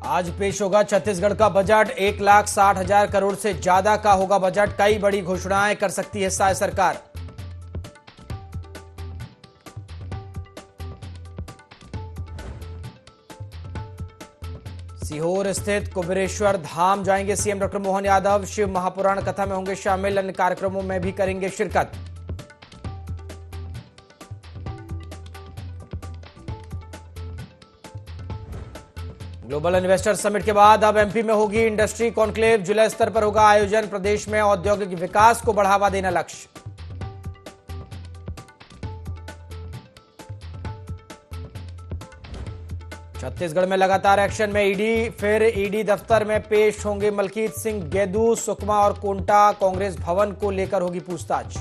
आज पेश होगा छत्तीसगढ़ का बजट। 1,60,000 करोड़ से ज्यादा का होगा बजट। कई बड़ी घोषणाएं कर सकती है सरकार। सीहोर स्थित कुबेरेश्वर धाम जाएंगे सीएम डॉक्टर मोहन यादव। शिव महापुराण कथा में होंगे शामिल। अन्य कार्यक्रमों में भी करेंगे शिरकत। ग्लोबल इन्वेस्टर समिट के बाद अब एमपी में होगी इंडस्ट्री कॉन्क्लेव। जिला स्तर पर होगा आयोजन। प्रदेश में औद्योगिक विकास को बढ़ावा देना लक्ष्य। छत्तीसगढ़ में लगातार एक्शन में ईडी। फिर ईडी दफ्तर में पेश होंगे मलकीत सिंह गेदू। सुकमा और कोंटा कांग्रेस भवन को लेकर होगी पूछताछ।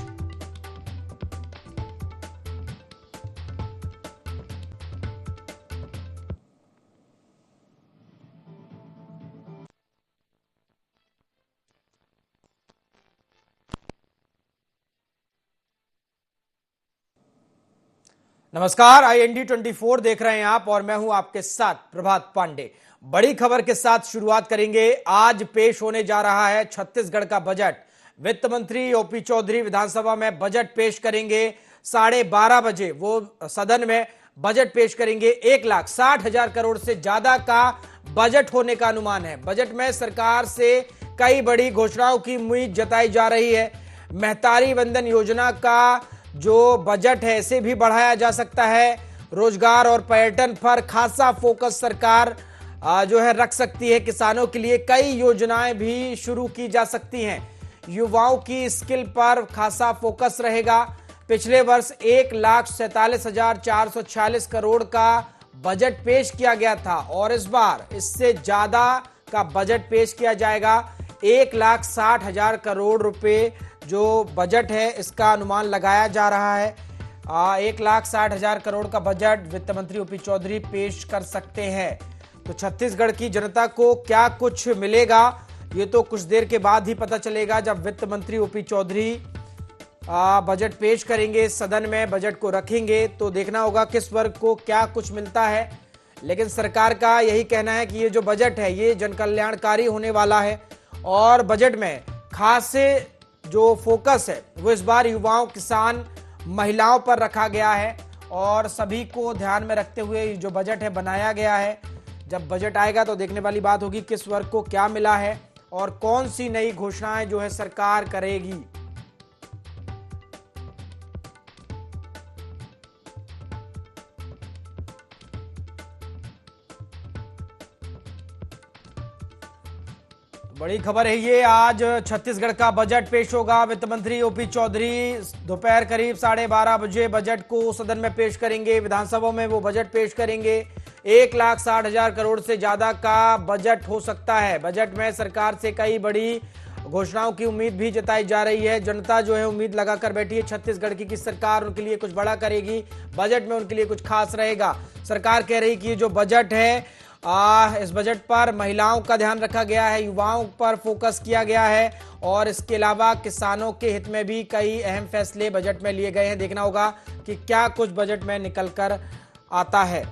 नमस्कार, IND 24 देख रहे हैं आप और मैं हूं आपके साथ प्रभात पांडे। बड़ी खबर के साथ शुरुआत करेंगे। आज पेश होने जा रहा है छत्तीसगढ़ का बजट। वित्त मंत्री ओपी चौधरी विधानसभा में बजट पेश करेंगे। 12:30 बजे वो सदन में बजट पेश करेंगे। 1,60,000 करोड़ से ज्यादा का बजट होने का अनुमान है। बजट में सरकार से कई बड़ी घोषणाओं की उम्मीद जताई जा रही है। महतारी वंदन योजना का जो बजट है इसे भी बढ़ाया जा सकता है। रोजगार और पर्यटन पर खासा फोकस सरकार जो है रख सकती है। किसानों के लिए कई योजनाएं भी शुरू की जा सकती हैं। युवाओं की स्किल पर खासा फोकस रहेगा। पिछले वर्ष 1,47,446 करोड़ का बजट पेश किया गया था और इस बार इससे ज्यादा का बजट पेश किया जाएगा। 1,60,000 करोड़ रुपए जो बजट है इसका अनुमान लगाया जा रहा है। 1,60,000 करोड़ का बजट वित्त मंत्री ओपी चौधरी पेश कर सकते हैं। तो छत्तीसगढ़ की जनता को क्या कुछ मिलेगा ये तो कुछ देर के बाद ही पता चलेगा, जब वित्त मंत्री ओपी चौधरी बजट पेश करेंगे, सदन में बजट को रखेंगे तो देखना होगा किस वर्ग को क्या कुछ मिलता है। लेकिन सरकार का यही कहना है कि ये जो बजट है ये जनकल्याणकारी होने वाला है और बजट में खासे जो फोकस है वो इस बार युवाओं, किसान, महिलाओं पर रखा गया है और सभी को ध्यान में रखते हुए जो बजट है बनाया गया है। जब बजट आएगा तो देखने वाली बात होगी किस वर्ग को क्या मिला है और कौन सी नई घोषणाएं जो है सरकार करेगी। बड़ी खबर है ये। आज छत्तीसगढ़ का बजट पेश होगा। वित्त मंत्री ओपी चौधरी दोपहर करीब 12:30 बजे बजट को सदन में पेश करेंगे। विधानसभा में वो बजट पेश करेंगे। 1,60,000 करोड़ से ज्यादा का बजट हो सकता है। बजट में सरकार से कई बड़ी घोषणाओं की उम्मीद भी जताई जा रही है। जनता जो है उम्मीद लगाकर बैठी है छत्तीसगढ़ की कि सरकार उनके लिए कुछ बड़ा करेगी, बजट में उनके लिए कुछ खास रहेगा। सरकार कह रही कि ये जो बजट है इस बजट पर महिलाओं का ध्यान रखा गया है, युवाओं पर फोकस किया गया है और इसके अलावा किसानों के हित में भी कई अहम फैसले बजट में लिए गए हैं। देखना होगा कि क्या कुछ बजट में निकल कर आता है।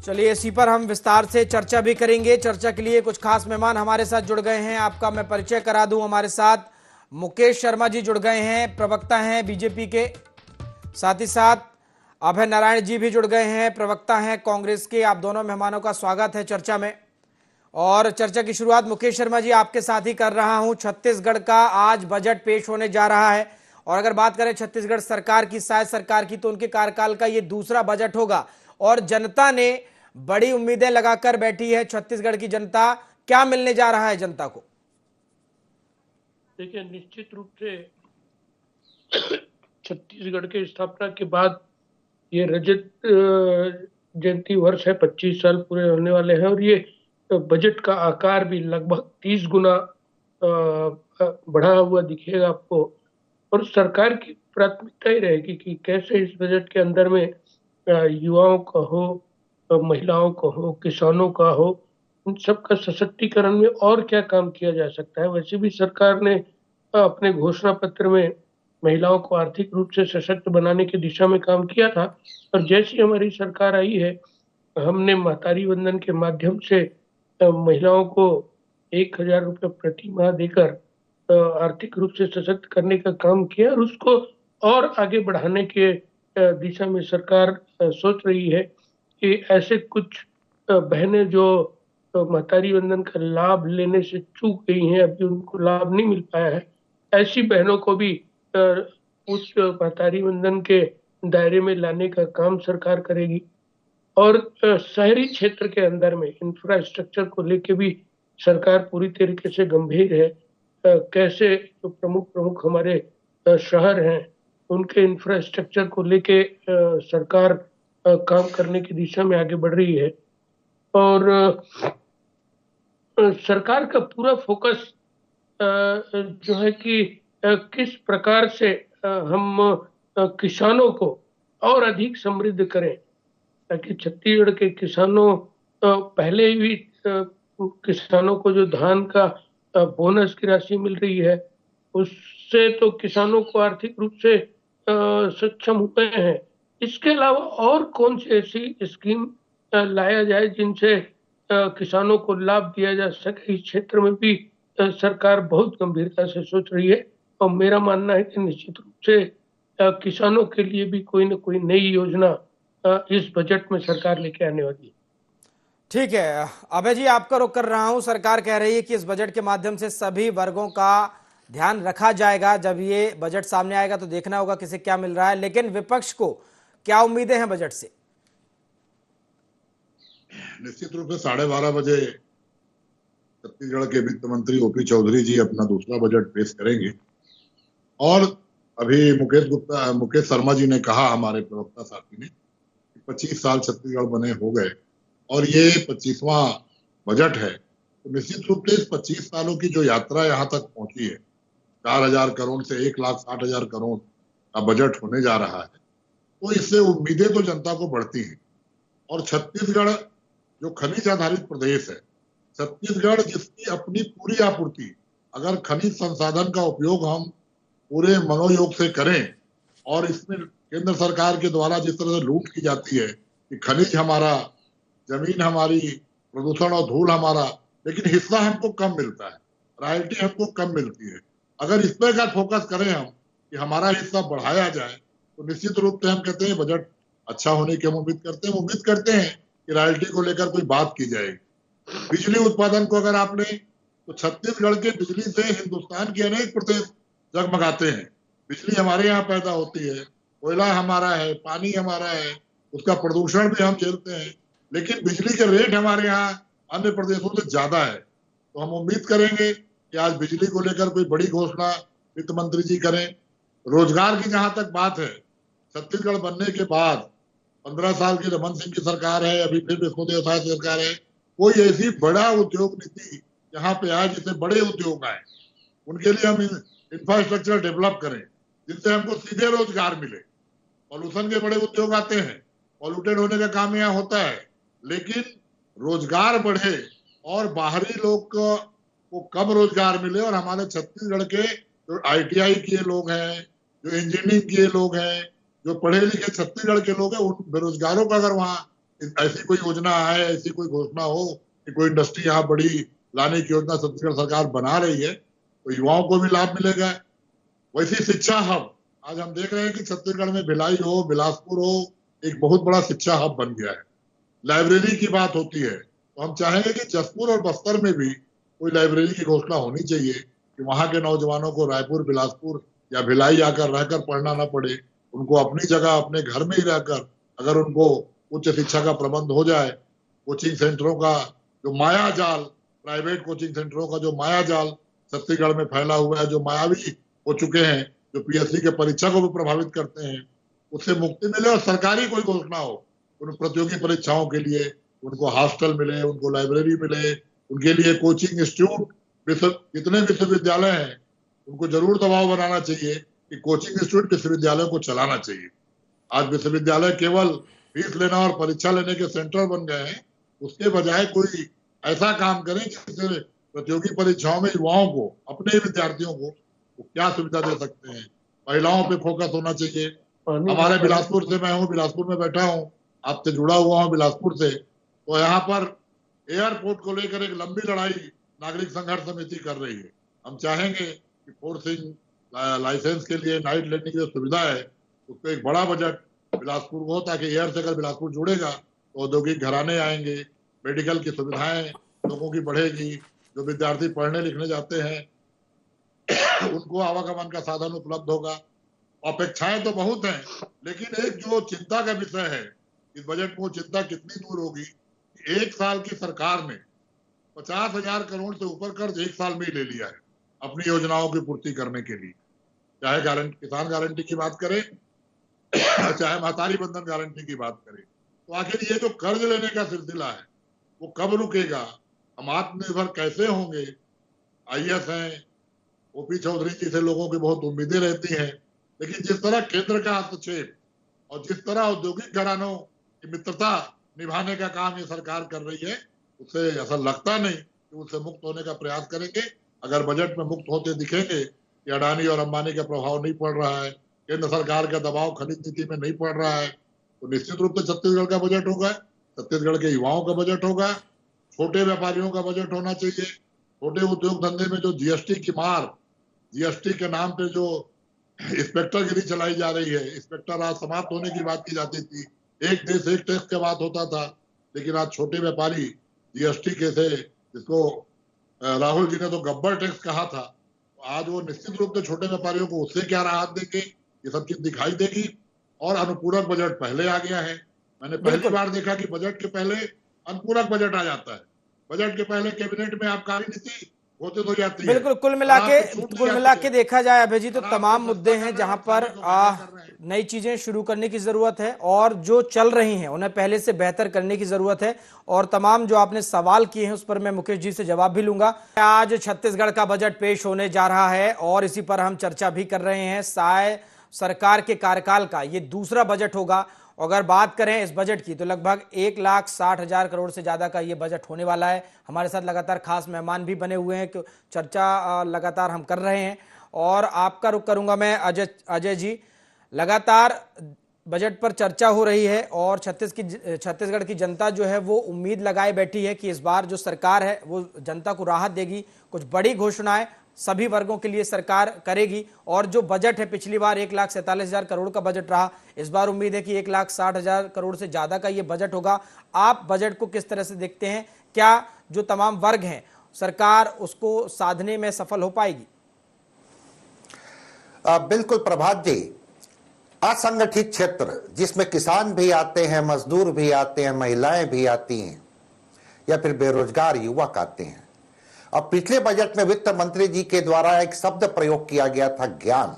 चलिए इसी पर हम विस्तार से चर्चा भी करेंगे। चर्चा के लिए कुछ खास मेहमान हमारे साथ जुड़ गए हैं। आपका मैं परिचय करा दूं। हमारे साथ मुकेश शर्मा जी जुड़ गए हैं, प्रवक्ता हैं बीजेपी के। साथ ही साथ अभय नारायण जी भी जुड़ गए हैं, प्रवक्ता हैं कांग्रेस के। आप दोनों मेहमानों का स्वागत है चर्चा में। और चर्चा की शुरुआत मुकेश शर्मा जी आपके साथ ही कर रहा हूं। छत्तीसगढ़ का आज बजट पेश होने जा रहा है और अगर बात करें छत्तीसगढ़ सरकार की, शायद सरकार की, तो उनके कार्यकाल का ये दूसरा बजट होगा और जनता ने बड़ी उम्मीदें लगाकर बैठी है। छत्तीसगढ़ की जनता, क्या मिलने जा रहा है जनता को? देखिए, निश्चित रूप से छत्तीसगढ़ के स्थापना के बाद ये रजत जयंती वर्ष है। 25 साल पूरे होने वाले हैं और ये बजट का आकार भी लगभग 30 गुना बढ़ा हुआ दिखेगा आपको। और सरकार की प्राथमिकता ही रहेगी कि कैसे इस बजट के अंदर में युवाओं का हो, महिलाओं का हो, किसानों का हो, उन सबका सशक्तिकरण में और क्या काम किया जा सकता है। वैसे भी सरकार ने अपने घोषणा पत्र में महिलाओं को आर्थिक रूप से सशक्त बनाने की दिशा में काम किया था और जैसी हमारी सरकार आई है हमने महतारी वंदन के माध्यम से महिलाओं को 1,000 रुपये प्रति माह देकर आर्थिक रूप से सशक्त करने का काम किया और उसको और आगे बढ़ाने के दिशा में सरकार सोच रही है कि ऐसे कुछ बहनें जो महतारी वंदन का लाभ लेने से चूक गई हैं, अभी उनको लाभ नहीं मिल पाया है, ऐसी बहनों को भी उस महतारी वंदन के दायरे में लाने का काम सरकार करेगी। और शहरी क्षेत्र के अंदर में इंफ्रास्ट्रक्चर को लेके भी सरकार पूरी तरीके से गंभीर है। कैसे जो प्रमुख हमारे शहर हैं उनके इंफ्रास्ट्रक्चर को लेके सरकार काम करने की दिशा में आगे बढ़ रही है। और सरकार का पूरा फोकस जो है कि किस प्रकार से हम किसानों को और अधिक समृद्ध करें, ताकि छत्तीसगढ़ के किसानों पहले भी किसानों को जो धान का बोनस की राशि मिल रही है उससे तो किसानों को आर्थिक रूप से सक्षम हुए हैं। इसके अलावा और कौन सी ऐसी स्कीम लाया जाए जिनसे किसानों को लाभ दिया जा सके, इस क्षेत्र में भी सरकार बहुत गंभीरता से सोच रही है। और मेरा मानना है कि निश्चित रूप से किसानों के लिए भी कोई न कोई नई योजना इस बजट में सरकार लेके आने वाली है। ठीक है अभय जी, आपका रुख कर रहा हूं। सरकार कह रही है कि इस बजट के माध्यम से सभी वर्गों का ध्यान रखा जाएगा। जब ये बजट सामने आएगा तो देखना होगा किसे क्या मिल रहा है, लेकिन विपक्ष को क्या उम्मीदें हैं बजट से? निश्चित रूप से 12:30 बजे छत्तीसगढ़ के वित्त मंत्री ओपी चौधरी जी अपना दूसरा बजट पेश करेंगे। और अभी मुकेश शर्मा जी ने कहा, हमारे प्रवक्ता साथी ने, 25 साल छत्तीसगढ़ बने हो गए और ये 25वां बजट है। तो निश्चित रूप से इस 25 सालों की जो यात्रा यहाँ तक पहुंची है, 4,000 करोड़ से 1,60,000 करोड़ का बजट होने जा रहा है, तो इससे उम्मीदें तो जनता को बढ़ती हैं। और छत्तीसगढ़ जो खनिज आधारित प्रदेश है, छत्तीसगढ़ जिसकी अपनी पूरी आपूर्ति, अगर खनिज संसाधन का उपयोग हम पूरे मनोयोग से करें और इसमें केंद्र सरकार के द्वारा जिस तरह से लूट की जाती है कि खनिज हमारा, जमीन हमारी, प्रदूषण और धूल हमारा, लेकिन हिस्सा हमको कम मिलता है, रॉयल्टी हमको कम मिलती है। अगर इस पर अगर फोकस करें हम कि हमारा हिस्सा बढ़ाया जाए तो निश्चित रूप से हम कहते हैं बजट अच्छा होने की हम उम्मीद करते हैं कि रॉयल्टी को लेकर कोई बात की जाएगी। बिजली उत्पादन को अगर आपने, तो छत्तीसगढ़ के बिजली से हिंदुस्तान के अनेक प्रदेश जगमगाते हैं। बिजली हमारे यहाँ पैदा होती है, कोयला हमारा है, पानी हमारा है, उसका प्रदूषण भी हम झेलते हैं, लेकिन बिजली के रेट हमारे यहाँ अन्य प्रदेशों से ज्यादा है। तो हम उम्मीद करेंगे कि आज बिजली को लेकर कोई बड़ी घोषणा वित्त मंत्री जी करें। रोजगार की जहां तक बात है, छत्तीसगढ़ बनने के बाद 15 साल की रमन सिंह की सरकार है, अभी फिर विष्णुदेव साय सरकार है, कोई ऐसी बड़ा उद्योग नीति यहाँ पे आए जिससे बड़े उद्योग आए, उनके लिए हम इंफ्रास्ट्रक्चर डेवलप करें जिससे हमको सीधे रोजगार मिले। पॉल्यूशन के बड़े उद्योग आते हैं, पॉल्यूटेड होने का काम यहाँ होता है, लेकिन रोजगार बढ़े और बाहरी लोग को कम रोजगार मिले और हमारे छत्तीसगढ़ के जो ITI किए लोग हैं, जो इंजीनियरिंग किए लोग हैं, जो पढ़े लिखे छत्तीसगढ़ के लोग हैं, उन बेरोजगारों का अगर वहाँ ऐसी कोई योजना आए, ऐसी कोई घोषणा हो कि कोई इंडस्ट्री यहाँ बड़ी लाने की योजना छत्तीसगढ़ सरकार बना रही है, तो युवाओं को भी लाभ मिलेगा। वैसी शिक्षा हब आज हम देख रहे हैं कि छत्तीसगढ़ में भिलाई हो, बिलासपुर हो, एक बहुत बड़ा शिक्षा हब बन गया है। लाइब्रेरी की बात होती है तो हम चाहेंगे कि जसपुर और बस्तर में भी कोई लाइब्रेरी की घोषणा होनी चाहिए कि वहां के नौजवानों को रायपुर, बिलासपुर या भिलाई आकर रहकर पढ़ना ना पड़े, उनको अपनी जगह अपने घर में ही रहकर अगर उनको उच्च शिक्षा का प्रबंध हो जाए। कोचिंग सेंटरों का जो माया जाल, प्राइवेट कोचिंग सेंटरों का जो माया जाल छत्तीसगढ़ में फैला हुआ है, जो मायावी हो चुके हैं, जो PSC के परीक्षा को भी प्रभावित करते हैं, उससे मुक्ति मिले और सरकारी कोई घोषणा हो उन प्रतियोगी परीक्षाओं के लिए, उनको हॉस्टल मिले, उनको लाइब्रेरी मिले, उनके लिए कोचिंग इंस्टीट्यूट, जितने विश्वविद्यालय हैं उनको जरूर दबाव बनाना चाहिए कि कोचिंग इंस्टीट्यूट विश्वविद्यालयों को चलाना चाहिए। आज विश्वविद्यालय केवल फीस लेना और परीक्षा लेने के सेंटर बन गए हैं, उसके बजाय कोई ऐसा काम करें जिससे प्रतियोगी परीक्षाओं में युवाओं को, अपने विद्यार्थियों को क्या सुविधा दे सकते हैं। महिलाओं पे फोकस होना चाहिए। हमारे बिलासपुर से, मैं हूँ, बिलासपुर में बैठा हूँ, आपसे जुड़ा हुआ हूं बिलासपुर से, तो यहाँ पर एयरपोर्ट को लेकर एक लंबी लड़ाई नागरिक संघर्ष समिति कर रही है। हम चाहेंगे कि फोर्सिंग लाइसेंस के लिए नाइट लैंडिंग की जो सुविधा है उसको एक बड़ा बजट बिलासपुर को हो, ताकि एयर से अगर बिलासपुर जुड़ेगा तो औद्योगिक घराने आएंगे, मेडिकल की सुविधाएं लोगों की बढ़ेगी, जो विद्यार्थी पढ़ने लिखने जाते हैं उनको आवागमन का साधन उपलब्ध होगा। अपेक्षाएं तो बहुत हैं, लेकिन एक जो चिंता का विषय है इस बजट को, चिंता कितनी दूर होगी। एक साल की सरकार ने 50,000 करोड़ से ऊपर कर्ज एक साल में ही ले लिया है अपनी योजनाओं की पूर्ति करने के लिए, चाहे किसान गारंटी की बात करें चाहे महतारी बंधन गारंटी की बात करें। तो आखिर ये जो कर्ज लेने का सिलसिला है वो कब रुकेगा? हम आत्मनिर्भर कैसे होंगे? आईएएस हैं, ओपी चौधरी जी से लोगों की बहुत उम्मीदें रहती हैं, लेकिन जिस तरह केंद्र का हस्तक्षेप और जिस तरह औद्योगिक घरानों की मित्रता निभाने का काम ये सरकार कर रही है, उससे ऐसा लगता नहीं कि उससे मुक्त होने का प्रयास करेंगे। अगर बजट में मुक्त होते दिखेंगे कि अडानी और अंबानी का प्रभाव नहीं पड़ रहा है, केंद्र सरकार का दबाव खनिज नीति में नहीं पड़ रहा है, तो निश्चित रूप से छत्तीसगढ़ का बजट होगा, छत्तीसगढ़ के युवाओं का बजट होगा, छोटे व्यापारियों का बजट होना चाहिए। छोटे उद्योग धंधे में जो जीएसटी की मार, जीएसटी के नाम पे जो इंस्पेक्टरगिरी चलाई जा रही है, इंस्पेक्टर आज समाप्त होने की बात की जाती थी, एक देश एक टैक्स की बात होता था, लेकिन आज छोटे व्यापारी जीएसटी के से, जिसको राहुल जी ने तो गब्बर टैक्स कहा था, आज वो निश्चित रूप से छोटे व्यापारियों को उससे क्या राहत देंगे, ये सब चीज दिखाई देगी। और अनुपूरक बजट पहले आ गया है। मैंने पहली बार देखा कि बजट के पहले अनुपूरक बजट आ जाता है। बजट के पहले कैबिनेट में आप कार्यनीति होते तो जाती है। बिल्कुल, कुल मिला के देखा जाए अभय जी तो तमाम मुद्दे हैं जहां पर नई चीजें शुरू करने की जरूरत है और जो चल रही हैं उन्हें पहले से बेहतर करने की जरूरत है। और तमाम जो आपने सवाल किए हैं उस पर मैं मुकेश जी से जवाब भी लूंगा। आज छत्तीसगढ़ का बजट पेश होने जा रहा है और इसी पर हम चर्चा भी कर रहे हैं। साय सरकार के कार्यकाल का ये दूसरा बजट होगा। अगर बात करें इस बजट की तो लगभग 1,60,000 करोड़ से ज्यादा का ये बजट होने वाला है। हमारे साथ लगातार खास मेहमान भी बने हुए हैं, चर्चा लगातार हम कर रहे हैं। और आपका रुख करूंगा मैं अजय जी। लगातार बजट पर चर्चा हो रही है और छत्तीसगढ़ की जनता जो है वो उम्मीद लगाए बैठी है कि इस बार जो सरकार है वो जनता को राहत देगी, कुछ बड़ी घोषणाएं सभी वर्गों के लिए सरकार करेगी। और जो बजट है पिछली बार 1,47,000 करोड़ का बजट रहा, इस बार उम्मीद है कि 1,60,000 करोड़ से ज्यादा का ये बजट होगा। आप बजट को किस तरह से देखते हैं? क्या जो तमाम वर्ग हैं सरकार उसको साधने में सफल हो पाएगी? बिल्कुल प्रभात जी, असंगठित क्षेत्र जिसमें किसान भी आते हैं, मजदूर भी आते हैं, महिलाएं भी आती हैं या फिर बेरोजगार युवक आते हैं। अब पिछले बजट में वित्त मंत्री जी के द्वारा एक शब्द प्रयोग किया गया था, ज्ञान।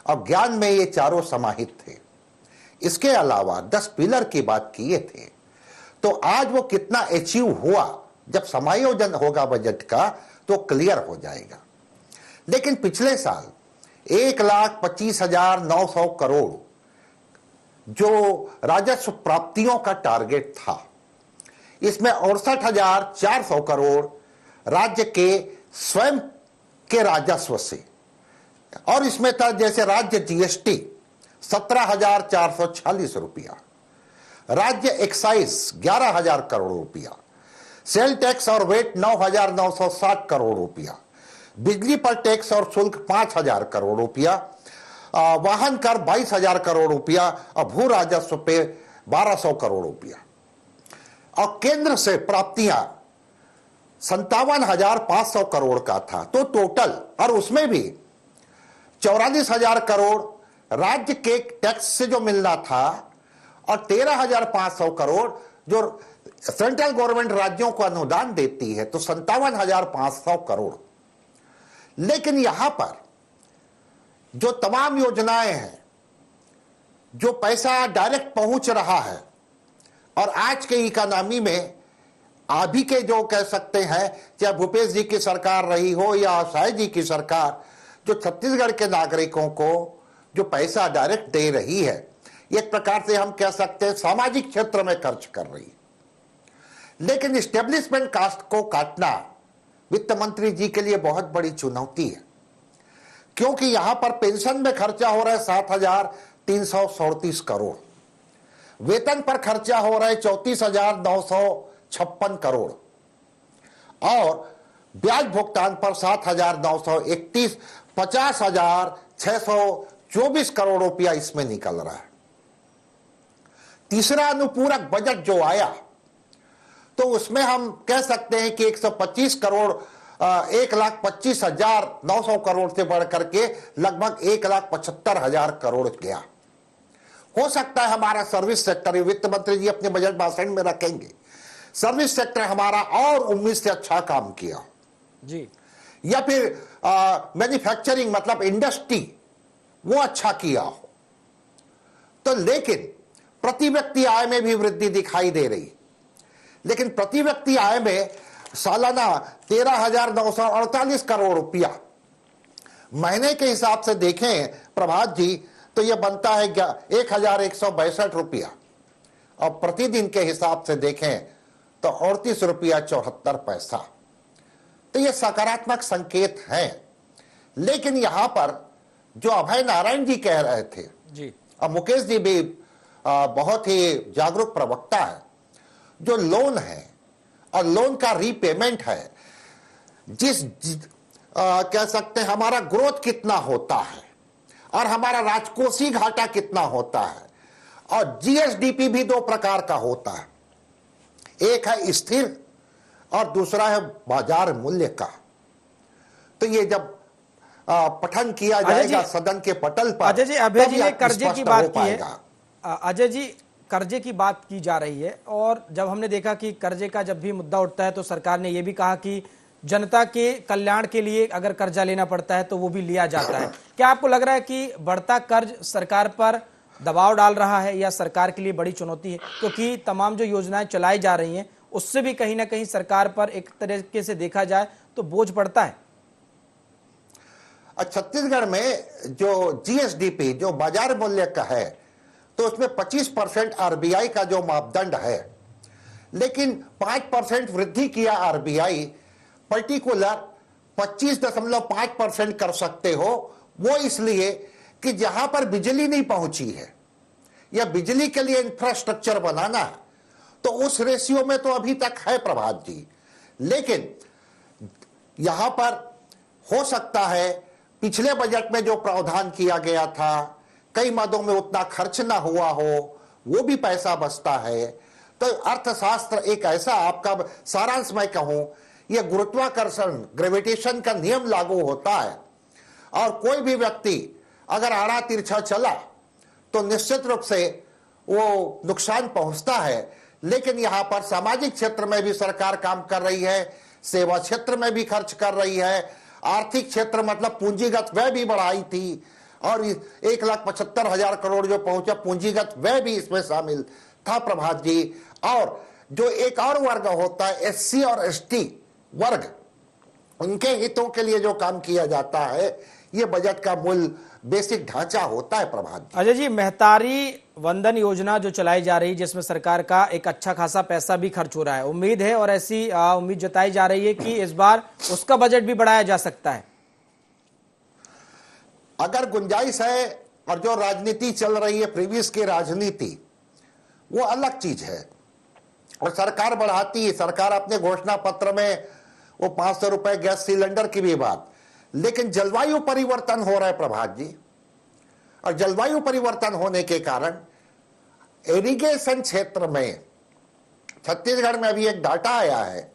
अब ज्ञान में ये चारों समाहित थे। इसके अलावा 10 पिलर की बात किए थे। तो आज वो कितना अचीव हुआ, जब समायोजन होगा बजट का तो क्लियर हो जाएगा। लेकिन पिछले साल 1,25,900 करोड़ जो राजस्व प्राप्तियों का टारगेट था, इसमें 68,400 करोड़ राज्य के स्वयं के राजस्व से, और इसमें था जैसे राज्य जीएसटी 17,446 रुपया, राज्य एक्साइज 11,000 करोड़ रुपया, सेल टैक्स और वेट 9,960 करोड़ रुपया, बिजली पर टैक्स और शुल्क 5,000 करोड़ रुपया, वाहन कर 22,000 करोड़ रुपया और भू राजस्व पे 1,200 करोड़ रुपया। और केंद्र से प्राप्तियां 57,500 करोड़ का था। तो टोटल, और उसमें भी 44,000 करोड़ राज्य के टैक्स से जो मिलना था और 13,500 करोड़ जो सेंट्रल गवर्नमेंट राज्यों को अनुदान देती है, तो 57,500 करोड़। लेकिन यहां पर जो तमाम योजनाएं हैं, जो पैसा डायरेक्ट पहुंच रहा है, और आज के इकोनॉमी में अभी के जो कह सकते हैं, चाहे भूपेश जी की सरकार रही हो या साय जी की सरकार, जो छत्तीसगढ़ के नागरिकों को जो पैसा डायरेक्ट दे रही है, एक प्रकार से हम कह सकते हैं सामाजिक क्षेत्र में खर्च कर रही है। लेकिन इस्टेब्लिशमेंट कास्ट को काटना वित्त मंत्री जी के लिए बहुत बड़ी चुनौती है, क्योंकि यहां पर पेंशन में खर्चा हो रहा है 7,337 करोड़, वेतन पर खर्चा हो रहे 34,956 करोड़ और ब्याज भुगतान पर 7,931, 50,624 करोड़ रुपया इसमें निकल रहा है। तीसरा अनुपूरक बजट जो आया तो उसमें हम कह सकते हैं कि 125 करोड़ 1,25,900 करोड़ से बढ़ करके लगभग 1,75,000 करोड़ गया। हो सकता है हमारा सर्विस सेक्टर, वित्त मंत्री जी अपने बजट भाषण में रखेंगे, सर्विस सेक्टर हमारा और उम्मीद से अच्छा काम किया जी, या फिर मैन्युफैक्चरिंग मतलब इंडस्ट्री वो अच्छा किया हो। तो लेकिन प्रति व्यक्ति आय में भी वृद्धि दिखाई दे रही, लेकिन प्रति व्यक्ति आय में सालाना 13,948 करोड़ रुपया, महीने के हिसाब से देखें प्रभात जी तो यह बनता है 1,162 रुपया और प्रतिदिन के हिसाब से देखें तो 38 रुपया 74 पैसा। तो यह सकारात्मक संकेत हैं। लेकिन यहां पर जो अभय नारायण जी कह रहे थे जी, और मुकेश जी भी बहुत ही जागरूक प्रवक्ता है, जो लोन है और लोन का रीपेमेंट है, कह सकते हैं हमारा ग्रोथ कितना होता है और हमारा राजकोषीय घाटा कितना होता है, और जीएसडीपी भी दो प्रकार का होता है, एक है स्थिर और दूसरा है बाजार मूल्य का। तो ये जब पठन किया जाएगा सदन के पटल पर, अजय जी, अभय जी ने कर्जे की स्पष्ट बात हो की है। पाएगा। अजय जी, कर्जे की बात की जा रही है और जब हमने देखा कि कर्जे का जब भी मुद्दा उठता है तो सरकार ने यह भी कहा कि जनता के कल्याण के लिए अगर कर्जा लेना पड़ता है तो वो भी लिया जाता है। क्या आपको लग रहा है कि बढ़ता कर्ज सरकार पर दबाव डाल रहा है या सरकार के लिए बड़ी चुनौती है, क्योंकि तमाम जो योजनाएं चलाई जा रही हैं उससे भी कहीं ना कहीं सरकार पर एक तरीके से देखा जाए तो बोझ पड़ता है? छत्तीसगढ़ में जो जीएसडीपी जो बाजार मूल्य का है तो उसमें 25% आरबीआई का जो मापदंड है, लेकिन 5% वृद्धि किया आरबीआई, पर्टिकुलर 25.5% कर सकते हो। वो इसलिए कि जहां पर बिजली नहीं पहुंची है या बिजली के लिए इंफ्रास्ट्रक्चर बनाना है तो उस रेशियो में तो अभी तक है प्रभात जी, लेकिन यहां पर हो सकता है पिछले बजट में जो प्रावधान किया गया था, कई मदों में उतना खर्च ना हुआ हो, वो भी पैसा बचता है। तो अर्थशास्त्र एक ऐसा, आपका सारांश मैं कहूं, यह गुरुत्वाकर्षण ग्रेविटेशन का नियम लागू होता है और कोई भी व्यक्ति अगर आड़ा तिरछा चला तो निश्चित रूप से वो नुकसान पहुंचता है। लेकिन यहां पर सामाजिक क्षेत्र में भी सरकार काम कर रही है, सेवा क्षेत्र में भी खर्च कर रही है, आर्थिक क्षेत्र मतलब पूंजीगत व्यय भी बढ़ाई थी और 1,75,000 करोड़ जो पहुंचा पूंजीगत व्यय भी इसमें शामिल था प्रभात जी। और जो एक और वर्ग होता है एससी और एसटी वर्ग, उनके हितों के लिए जो काम किया जाता है, ये बजट का मूल बेसिक ढांचा होता है प्रभात जी। अजय जी, महतारी वंदन योजना जो चलाई जा रही है जिसमें सरकार का एक अच्छा खासा पैसा भी खर्च हो रहा है, उम्मीद है और ऐसी उम्मीद जताई जा रही है कि इस बार उसका बजट भी बढ़ाया जा सकता है। अगर गुंजाइश है, और जो राजनीति चल रही है प्रीवियस की राजनीति, वो अलग चीज है और सरकार बढ़ाती है। सरकार अपने घोषणा पत्र में वो 500 रुपए गैस सिलेंडर की भी बात, लेकिन जलवायु परिवर्तन हो रहा है प्रभात जी, और जलवायु परिवर्तन होने के कारण इरिगेशन क्षेत्र में छत्तीसगढ़ में अभी एक डाटा आया है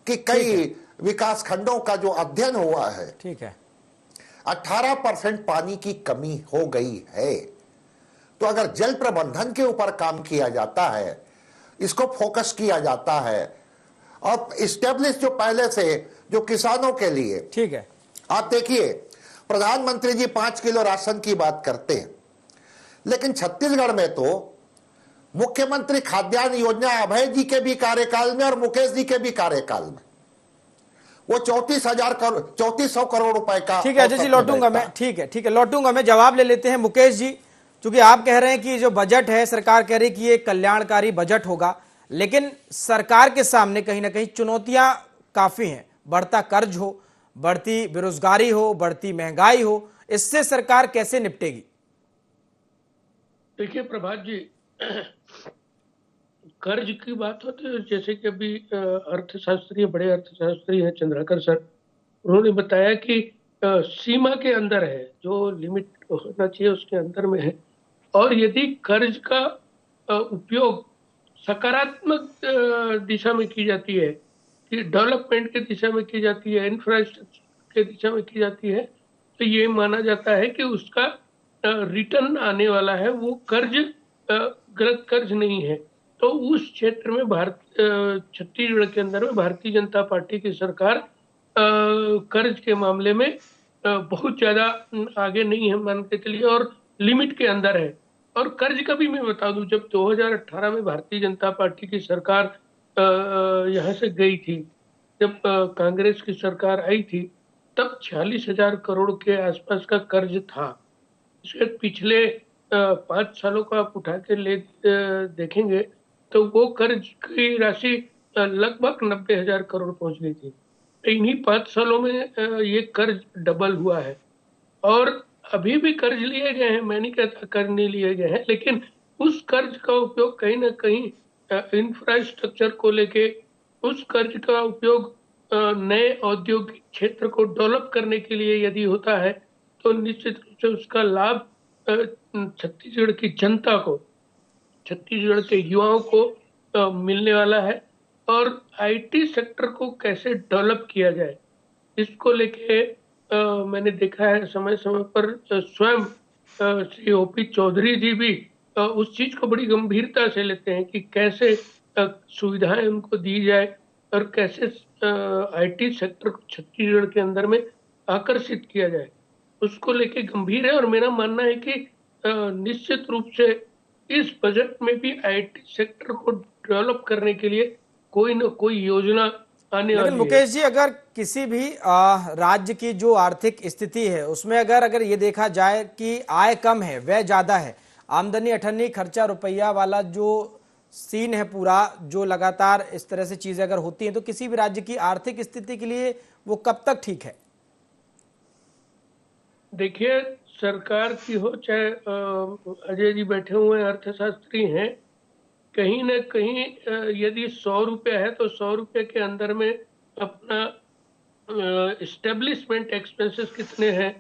कि कई विकास खंडों का जो अध्ययन हुआ है, ठीक है, 18% पानी की कमी हो गई है। तो अगर जल प्रबंधन के ऊपर काम किया जाता है, इसको फोकस किया जाता है और इस्टेब्लिश जो पहले से जो किसानों के लिए, ठीक है, आप देखिए प्रधानमंत्री जी 5 किलो राशन की बात करते हैं, लेकिन छत्तीसगढ़ में तो मुख्यमंत्री खाद्यान्न योजना अभय जी के भी कार्यकाल में और मुकेश जी के भी कार्यकाल में वो 34,000 करोड़ रुपए का। ठीक है अजय जी, लौटूंगा मैं, ठीक है लौटूंगा मैं। जवाब ले लेते हैं मुकेश जी, क्योंकि आप कह रहे हैं कि जो बजट है सरकार कह रही है कि ये कल्याणकारी बजट होगा, लेकिन सरकार के सामने कहीं ना कहीं चुनौतियां काफी हैं। बढ़ता कर्ज हो, बढ़ती बेरोजगारी हो, बढ़ती महंगाई हो, इससे सरकार कैसे निपटेगी? देखिए प्रभात जी, कर्ज की बात होती है, जैसे कि अभी अर्थशास्त्री, बड़े अर्थशास्त्री हैं चंद्राकर सर, उन्होंने बताया कि सीमा के अंदर है, जो लिमिट होना चाहिए उसके अंदर में है। और यदि कर्ज का उपयोग सकारात्मक दिशा में की जाती है, कि डेवलपमेंट की दिशा में की जाती है, इंफ्रास्ट्रक्चर के दिशा में की जाती है, तो ये माना जाता है कि उसका रिटर्न आने वाला है, वो कर्ज गलत कर्ज नहीं है। तो उस क्षेत्र में छत्तीसगढ़ के अंदर में भारतीय जनता पार्टी की सरकार कर्ज के मामले में बहुत ज्यादा आगे नहीं है, मान के चलिए, और लिमिट के अंदर है। और कर्ज का भी मैं बता दूं, जब 2018 में भारतीय जनता पार्टी की सरकार यहाँ से गई थी, जब कांग्रेस की सरकार आई थी, तब 46,000 करोड़ के आसपास का कर्ज था। इसके पिछले 5 सालों का आप उठा के देखेंगे तो वो कर्ज की राशि लगभग 90,000 करोड़ पहुंच गई थी। इन्हीं 5 सालों में ये कर्ज डबल हुआ है। और अभी भी कर्ज लिए गए हैं, मैं नहीं कहता कर्ज नहीं लिए गए हैं, लेकिन उस कर्ज का उपयोग कहीं ना कहीं इंफ्रास्ट्रक्चर को लेके, उस कर्ज का उपयोग नए औद्योगिक क्षेत्र को डेवलप करने के लिए यदि होता है, तो निश्चित रूप से उसका लाभ छत्तीसगढ़ की जनता को, छत्तीसगढ़ के युवाओं को मिलने वाला है। और आईटी सेक्टर को कैसे डेवलप किया जाए, इसको लेके मैंने देखा है समय समय पर स्वयं श्री ओपी चौधरी जी भी उस चीज को बड़ी गंभीरता से लेते हैं कि कैसे सुविधाएं उनको दी जाए और कैसे आईटी सेक्टर को छत्तीसगढ़ के अंदर में आकर्षित किया जाए, उसको लेके गंभीर है। और मेरा मानना है कि निश्चित रूप से इस बजट में भी आईटी सेक्टर को डेवलप करने के लिए कोई न कोई योजना आने वाली है। मुकेश जी, अगर किसी भी राज्य की जो आर्थिक स्थिति है उसमें अगर ये देखा जाए कि आय कम है, व्यय ज्यादा है, आमदनी अठन्नी खर्चा रुपया वाला जो सीन है पूरा, जो लगातार इस तरह से चीजें अगर होती हैं, तो किसी भी राज्य की आर्थिक स्थिति के लिए वो कब तक ठीक है? देखिए, सरकार की हो चाहे अजय जी बैठे हुए अर्थशास्त्री हैं, कहीं ना कहीं यदि 100 रुपया है तो 100 रुपये के अंदर में अपना एस्टेब्लिशमेंट एक्सपेंसेस कितने हैं,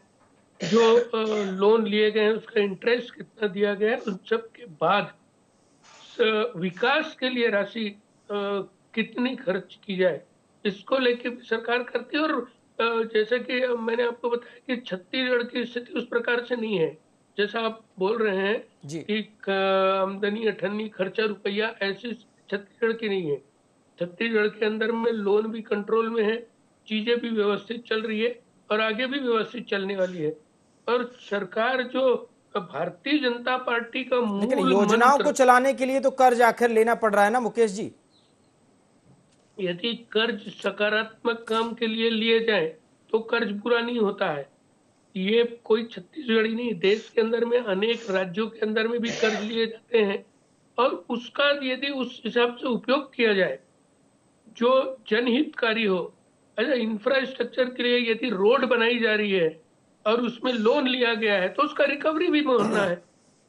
जो लोन लिए गए हैं उसका इंटरेस्ट कितना दिया गया है, उन सब के बाद विकास के लिए राशि कितनी खर्च की जाए, इसको लेके भी सरकार करती है। और जैसा कि मैंने आपको बताया कि छत्तीसगढ़ की स्थिति उस प्रकार से नहीं है जैसा आप बोल रहे हैं कि आमदनी अठन्नी खर्चा रुपया, ऐसी छत्तीसगढ़ की नहीं है। छत्तीसगढ़ के अंदर में लोन भी कंट्रोल में है, चीजें भी व्यवस्थित चल रही है और आगे भी व्यवस्थित चलने वाली है। और सरकार जो भारतीय जनता पार्टी का मूल योजनाओं को चलाने के लिए तो कर्ज आखिर लेना पड़ रहा है ना मुकेश जी। यदि कर्ज सकारात्मक काम के लिए लिए जाए तो कर्ज पूरा नहीं होता है। ये कोई छत्तीसगढ़ ही नहीं, देश के अंदर में अनेक राज्यों के अंदर में भी कर्ज लिए जाते हैं। और उसका यदि उस हिसाब से उपयोग किया जाए जो जनहितकारी हो, अच्छा इंफ्रास्ट्रक्चर के लिए यदि रोड बनाई जा रही है और उसमें लोन लिया गया है तो उसका रिकवरी भी होना है,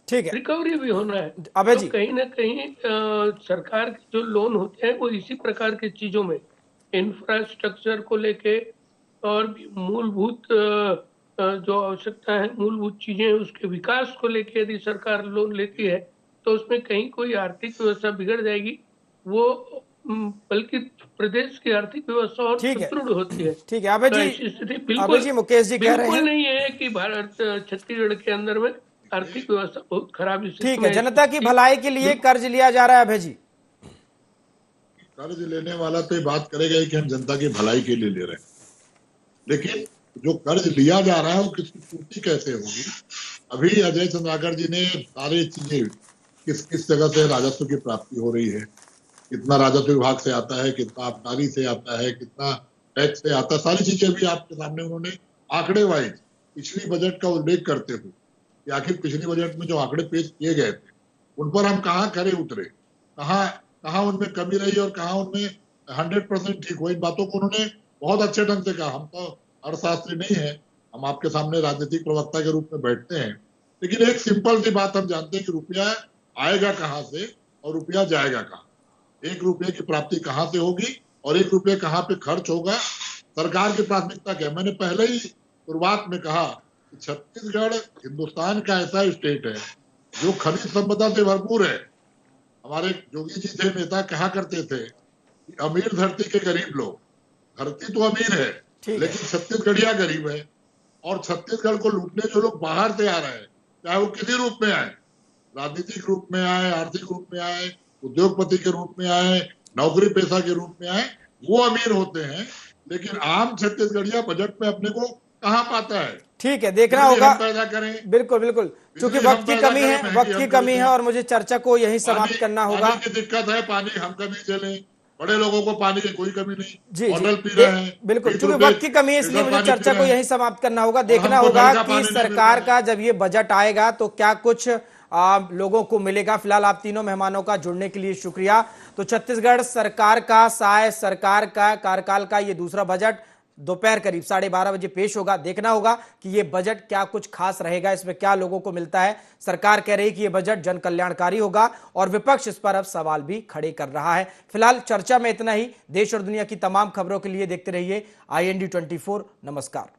ठीक है, रिकवरी भी होना है। अबे तो जी, कहीं ना कहीं सरकार के जो लोन होते हैं वो इसी प्रकार की चीजों में, इंफ्रास्ट्रक्चर को लेके और भी मूलभूत जो आवश्यकता है, मूलभूत चीजें उसके विकास को लेके यदि सरकार लोन लेती है तो उसमें कहीं कोई आर्थिक व्यवस्था बिगड़ जाएगी, वो बल्कि प्रदेश की आर्थिक व्यवस्था और सुदृढ़ होती है। ठीक है अबे जी, मुकेश जी कह रहे हैं बिल्कुल नहीं है कि भारत छत्तीसगढ़ के अंदर में आर्थिक व्यवस्था बहुत खराब स्थिति में। ठीक है, जनता की भलाई के लिए कर्ज लिया जा रहा है अभय जी। कर्ज लेने वाला तो ये बात करेगा ही कि हम जनता की भलाई के लिए ले रहे हैं, लेकिन जो कर्ज लिया जा रहा है वो किसकी पूर्ति कैसे होगी? अभी अजय चंद्राकर जी ने सारी चीजें, किस किस जगह से राजस्व की प्राप्ति हो रही है, कितना राजस्व विभाग से आता है, कितना आबकारी से आता है, कितना टैक्स से आता है, सारी चीजें भी आपके सामने उन्होंने आंकड़े वाइज पिछली बजट का उल्लेख करते हुए कि आखिर पिछले बजट में जो आंकड़े पेश किए गए थे उन पर हम कहाँ खरे उतरे, कहाँ उनमें कमी रही और कहाँ उनमें 100% ठीक हो। इन बातों को उन्होंने बहुत अच्छे ढंग से कहा। हम तो अर्थशास्त्री नहीं है, हम आपके सामने राजनीतिक प्रवक्ता के रूप में बैठते हैं, लेकिन एक सिंपल सी बात हम जानते हैं कि रुपया आएगा कहां से और रुपया जाएगा कहां, 1 रुपये की प्राप्ति कहां से होगी और 1 रुपये कहां पे खर्च होगा, सरकार की प्राथमिकता क्या है। मैंने पहले ही शुरुआत में कहा कि छत्तीसगढ़ हिंदुस्तान का ऐसा स्टेट है जो खनिज संपदा से भरपूर है। हमारे जोगी जी थे नेता, कहा करते थे कि अमीर धरती के गरीब लोग, धरती तो अमीर है लेकिन छत्तीसगढ़िया गरीब है, और छत्तीसगढ़ को लूटने जो लोग बाहर से आ रहे हैं, चाहे वो किसी रूप में आए, राजनीतिक रूप में आए, आर्थिक रूप में आए, उद्योगपति के रूप में आए, नौकरी पेशा के रूप में आए, वो अमीर होते हैं, लेकिन आम छत्तीसगढ़िया बजट में अपने को कहां पाता है। ठीक है, देखना होगा। पैदा करें, बिल्कुल बिल्कुल, क्योंकि वक्त की कमी है, वक्त की कमी है और मुझे चर्चा को यही समाप्त करना होगा। पानी की दिक्कत है, पानी हम कभी चले, बड़े लोगों को पानी की कोई कमी नहीं, जी होटल पी रहे हैं। बिल्कुल, क्योंकि वक्त की कमी है इसलिए मुझे चर्चा को यही समाप्त करना होगा। देखना होगा कि सरकार का जब ये बजट आएगा तो क्या कुछ लोगों को मिलेगा। फिलहाल आप तीनों मेहमानों का जुड़ने के लिए शुक्रिया। तो छत्तीसगढ़ सरकार का सरकार का कार्यकाल का ये दूसरा बजट दोपहर करीब 12:30 बजे पेश होगा। देखना होगा कि ये बजट क्या कुछ खास रहेगा, इसमें क्या लोगों को मिलता है। सरकार कह रही है कि ये बजट जन कल्याणकारी होगा और विपक्ष इस पर अब सवाल भी खड़े कर रहा है। फिलहाल चर्चा में इतना ही। देश और दुनिया की तमाम खबरों के लिए देखते रहिए IND 24। नमस्कार।